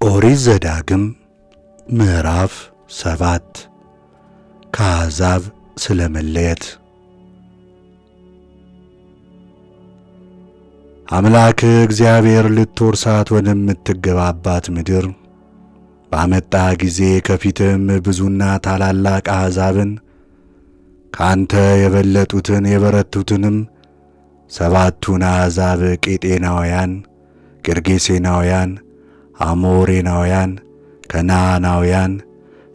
ኦሪት ዘዳግም ምዕራፍ 7 ከአሕዛብ ስለመለየት። አምላክህ እግዚአብሔር ልትወርሳት ወደምትገባባት ምድር ባመጣ ጊዜ ከፊትም ብዙና ታላላቅ አሕዛብን ካንተ የበለጡትን የበረቱትንም ሰባቱን አሕዛብ ቄጤናውያን፣ ጌርጌሴናውያን፣ አሞሬናውያን፣ ከነዓናውያን፣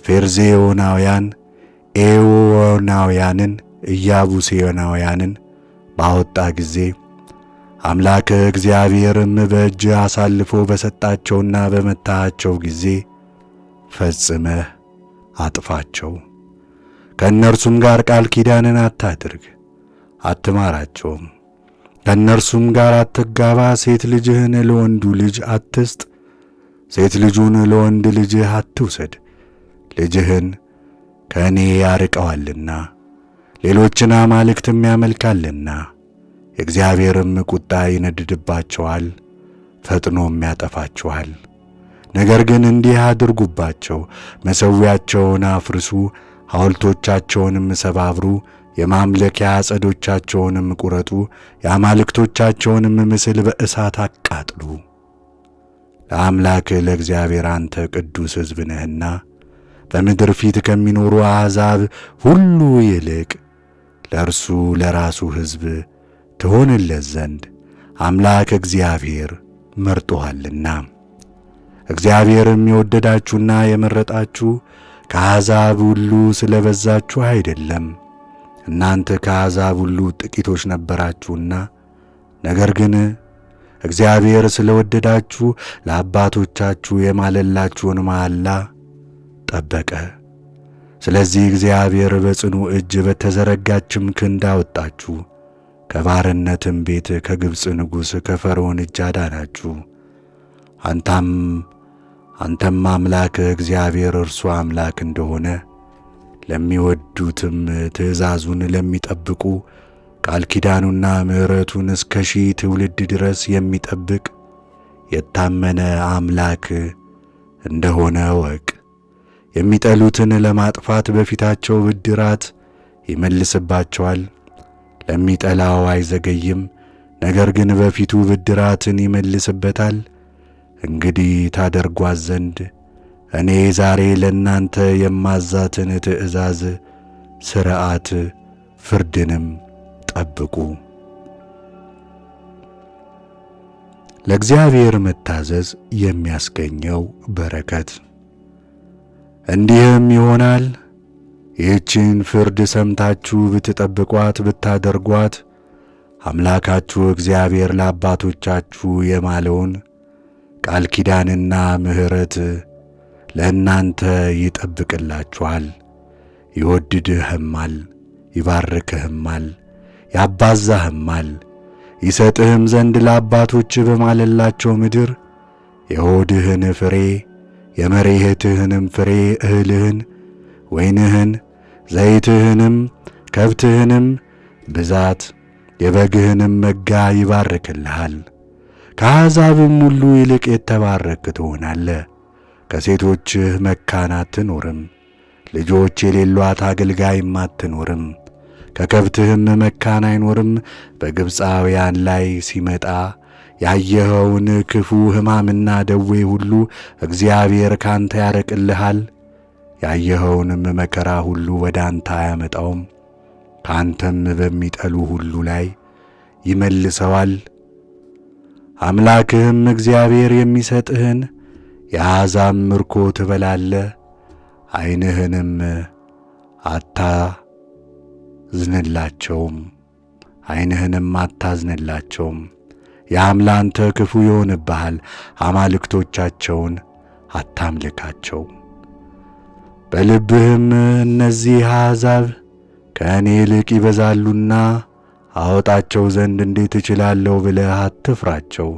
ፌርዜዮናውያን፣ ኤዊዮናውያንን፣ ኢያቡሳውያንን ባወጣ ጊዜ አምላክህ እግዚአብሔርም በእጅ አሳልፎ በሰጣቸውና በመታሃቸው ጊዜ ፈጽመህ አጥፋቸው። ከእነርሱም ጋር ቃል ኪዳንን አታድርግ፣ አትማራቸውም። ከእነርሱም ጋር አትጋባ። ሴት ልጅህን ለወንዱ ልጅ አትስጥ፣ ሴት ልጁን ለወንድ ልጅህ አትውሰድ። ልጅህን ከእኔ ያርቀዋልና ሌሎችን አማልክትም ያመልካልና የእግዚአብሔርም ቁጣ ይነድድባቸዋል፣ ፈጥኖም ያጠፋቸዋል። ነገር ግን እንዲህ አድርጉባቸው፣ መሠዊያቸውን አፍርሱ፣ ሐውልቶቻቸውንም ሰባብሩ፣ የማምለኪያ ዐፀዶቻቸውንም ቁረጡ፣ የአማልክቶቻቸውንም ምስል በእሳት አቃጥሉ። ለአምላክህ ለእግዚአብሔር አንተ ቅዱስ ሕዝብ ነህና በምድር ፊት ከሚኖሩ አሕዛብ ሁሉ ይልቅ ለእርሱ ለራሱ ሕዝብ ትሆንለት ዘንድ አምላክ እግዚአብሔር መርጦሃልና። እግዚአብሔርም የወደዳችሁና የመረጣችሁ ከአሕዛብ ሁሉ ስለ በዛችሁ አይደለም፣ እናንተ ከአሕዛብ ሁሉ ጥቂቶች ነበራችሁና፣ ነገር ግን እግዚአብሔር ስለ ወደዳችሁ ለአባቶቻችሁ የማለላችሁን መሐላ ጠበቀ። ስለዚህ እግዚአብሔር በጽኑ እጅ በተዘረጋችም ክንድ አወጣችሁ፣ ከባርነትም ቤት ከግብፅ ንጉሥ ከፈርዖን እጅ አዳናችሁ። አንተም አምላክህ እግዚአብሔር እርሱ አምላክ እንደሆነ ለሚወዱትም ትእዛዙን ለሚጠብቁ ቃል ኪዳኑና ምሕረቱን እስከ 1000 ትውልድ ድረስ የሚጠብቅ የታመነ አምላክ እንደሆነ እወቅ። የሚጠሉትን ለማጥፋት በፊታቸው ብድራት ይመልስባቸዋል። ለሚጠላው አይዘገይም፣ ነገር ግን በፊቱ ብድራትን ይመልስበታል። እንግዲህ ታደርጓት ዘንድ እኔ ዛሬ ለእናንተ የማዛትን ትእዛዝ፣ ሥርዓት፣ ፍርድንም ጠብቁ። ለእግዚአብሔር መታዘዝ የሚያስገኘው በረከት። እንዲህም ይሆናል፣ ይህችን ፍርድ ሰምታችሁ ብትጠብቋት ብታደርጓት፣ አምላካችሁ እግዚአብሔር ለአባቶቻችሁ የማለውን ቃል ኪዳንና ምሕረት ለእናንተ ይጠብቅላችኋል። ይወድድህማል፣ ይባርክህማል፣ ያባዛህማል። ይሰጥህም ዘንድ ለአባቶች በማለላቸው ምድር የሆድህን ፍሬ፣ የመሬትህንም ፍሬ፣ እህልህን፣ ወይንህን፣ ዘይትህንም፣ ከብትህንም ብዛት፣ የበግህንም መጋ ይባርክልሃል። ከአሕዛብም ሁሉ ይልቅ የተባረክ ትሆናለህ። ከሴቶችህ መካን አትኖርም፣ ልጆች የሌሏት አገልጋይም አትኖርም። ከከብትህም መካን አይኖርም። በግብፃውያን ላይ ሲመጣ ያየኸውን ክፉ ሕማምና ደዌ ሁሉ እግዚአብሔር ካንተ ያርቅልሃል። ያየኸውንም መከራ ሁሉ ወደ አንተ አያመጣውም፣ ካንተም በሚጠሉ ሁሉ ላይ ይመልሰዋል። አምላክህም እግዚአብሔር የሚሰጥህን የአሕዛብ ምርኮ ትበላለህ። ዓይንህንም አታዝንላቸውም። ያም ላንተ ክፉ ይሆንብሃል። አማልክቶቻቸውን አታምልካቸው። በልብህም እነዚህ አሕዛብ ከእኔ ይልቅ ይበዛሉና አወጣቸው ዘንድ እንዴት እችላለሁ ብለህ አትፍራቸው።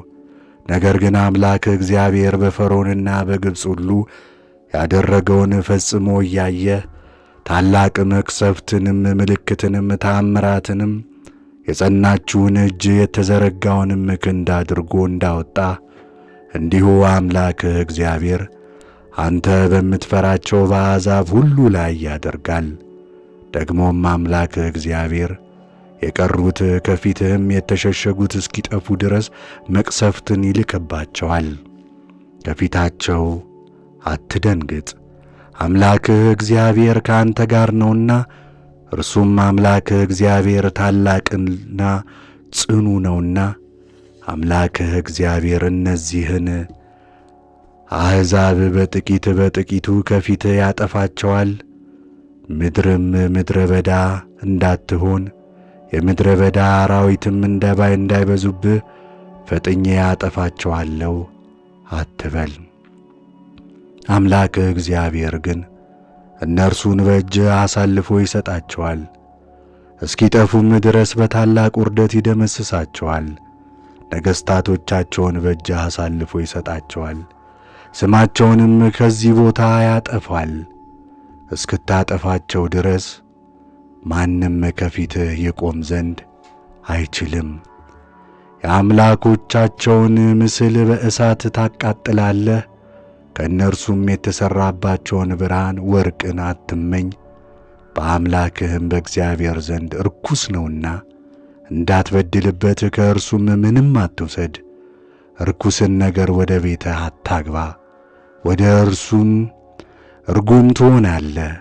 ነገር ግን አምላክህ እግዚአብሔር በፈርዖንና በግብፅ ሁሉ ያደረገውን ፈጽሞ እያየ ታላቅ መቅሰፍትንም ምልክትንም ተአምራትንም የጸናችውን እጅ የተዘረጋውንም ክንድ አድርጎ እንዳወጣ እንዲሁ አምላክህ እግዚአብሔር አንተ በምትፈራቸው በአሕዛብ ሁሉ ላይ ያደርጋል። ደግሞም አምላክህ እግዚአብሔር የቀሩት ከፊትህም የተሸሸጉት እስኪጠፉ ድረስ መቅሰፍትን ይልክባቸዋል። ከፊታቸው አትደንግጥ፣ አምላክህ እግዚአብሔር ከአንተ ጋር ነውና። እርሱም አምላክህ እግዚአብሔር ታላቅና ጽኑ ነውና። አምላክህ እግዚአብሔር እነዚህን አሕዛብ በጥቂት በጥቂቱ ከፊትህ ያጠፋቸዋል። ምድርም ምድረ በዳ እንዳትሆን የምድረ በዳ አራዊትም እንዳይበዙብህ ፈጥኜ ያጠፋቸዋለሁ አትበል። አምላክህ እግዚአብሔር ግን እነርሱን በእጅህ አሳልፎ ይሰጣቸዋል። እስኪጠፉም ድረስ በታላቅ ውርደት ይደመስሳቸዋል። ነገሥታቶቻቸውን በእጅህ አሳልፎ ይሰጣቸዋል። ስማቸውንም ከዚህ ቦታ ያጠፋል። እስክታጠፋቸው ድረስ ማንም ከፊትህ ይቆም ዘንድ አይችልም። የአምላኮቻቸውን ምስል በእሳት ታቃጥላለህ። ከእነርሱም የተሠራባቸውን ብርሃን ወርቅን አትመኝ፣ በአምላክህም በእግዚአብሔር ዘንድ ርኩስ ነውና እንዳትበድልበት ከእርሱም ምንም አትውሰድ። ርኩስን ነገር ወደ ቤትህ አታግባ፣ ወደ እርሱም ርጉም ትሆናለህ፣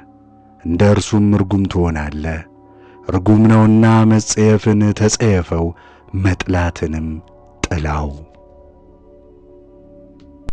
እንደ እርሱም ርጉም ትሆናለህ። ርጉም ነውና መጸየፍን ተጸየፈው፣ መጥላትንም ጥላው።